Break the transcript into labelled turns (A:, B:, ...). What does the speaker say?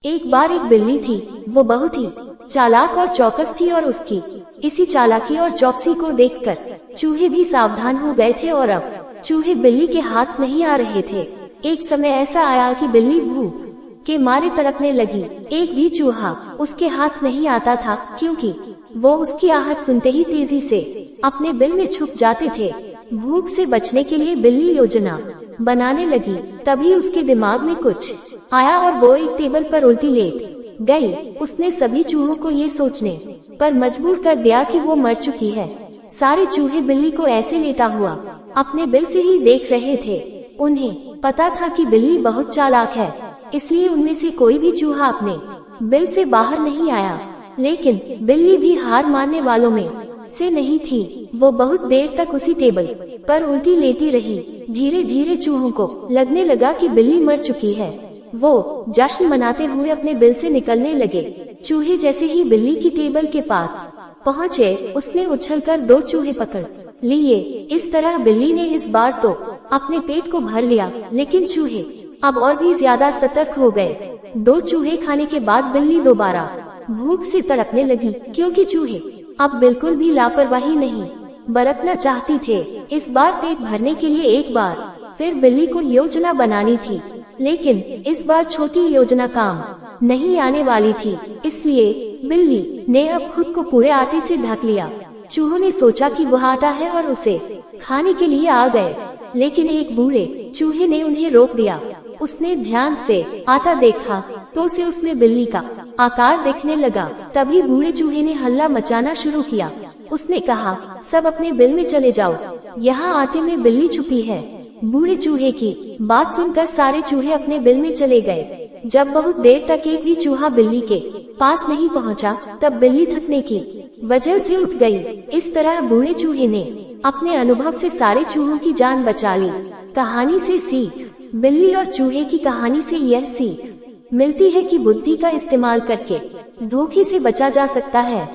A: एक बार एक बिल्ली थी। वो बहुत ही चालाक और चौकस थी और उसकी इसी चालाकी और चौकसी को देखकर चूहे भी सावधान हो गए थे और अब चूहे बिल्ली के हाथ नहीं आ रहे थे। एक समय ऐसा आया कि बिल्ली भूख के मारे तड़पने लगी। एक भी चूहा उसके हाथ नहीं आता था, क्योंकि वो उसकी आहट सुनते ही तेजी से अपने बिल में छुप जाते थे। भूख से बचने के लिए बिल्ली योजना बनाने लगी। तभी उसके दिमाग में कुछ आया और वो एक टेबल पर उल्टी लेट गई। उसने सभी चूहों को ये सोचने पर मजबूर कर दिया कि वो मर चुकी है। सारे चूहे बिल्ली को ऐसे लेटा हुआ अपने बिल से ही देख रहे थे। उन्हें पता था कि बिल्ली बहुत चालाक है, इसलिए उनमें से कोई भी चूहा अपने बिल से बाहर नहीं आया। लेकिन बिल्ली भी हार मानने वालों में से नहीं थी। वो बहुत देर तक उसी टेबल पर उल्टी लेटी रही। धीरे धीरे चूहों को लगने लगा कि बिल्ली मर चुकी है। वो जश्न मनाते हुए अपने बिल से निकलने लगे। चूहे जैसे ही बिल्ली की टेबल के पास पहुँचे, उसने उछलकर 2 चूहे पकड़ लिए। इस तरह बिल्ली ने इस बार तो अपने पेट को भर लिया, लेकिन चूहे अब और भी ज्यादा सतर्क हो गए। 2 चूहे खाने के बाद बिल्ली दोबारा भूख से तड़पने लगी, क्योंकि चूहे अब बिल्कुल भी लापरवाही नहीं बरतना चाहती थे। इस बार पेट भरने के लिए एक बार फिर बिल्ली को योजना बनानी थी, लेकिन इस बार छोटी योजना काम नहीं आने वाली थी। इसलिए बिल्ली ने अब खुद को पूरे आटे से ढक लिया। चूहों ने सोचा कि वह आटा है और उसे खाने के लिए आ गए, लेकिन एक बूढ़े चूहे ने उन्हें रोक दिया। उसने ध्यान से आटा देखा तो उसे उसमें बिल्ली का आकार दिखने लगा। तभी बूढ़े चूहे ने हल्ला मचाना शुरू किया। उसने कहा, सब अपने बिल में चले जाओ, यहाँ आटे में बिल्ली छुपी है। बूढ़े चूहे की बात सुनकर सारे चूहे अपने बिल में चले गए। जब बहुत देर तक एक भी चूहा बिल्ली के पास नहीं पहुँचा, तब बिल्ली थकने की वजह से उठ गई। इस तरह बूढ़े चूहे ने अपने अनुभव से सारे चूहों की जान बचा ली। कहानी से सीख। बिल्ली और चूहे की कहानी से यह सीख मिलती है कि बुद्धि का इस्तेमाल करके धोखे से बचा जा सकता है।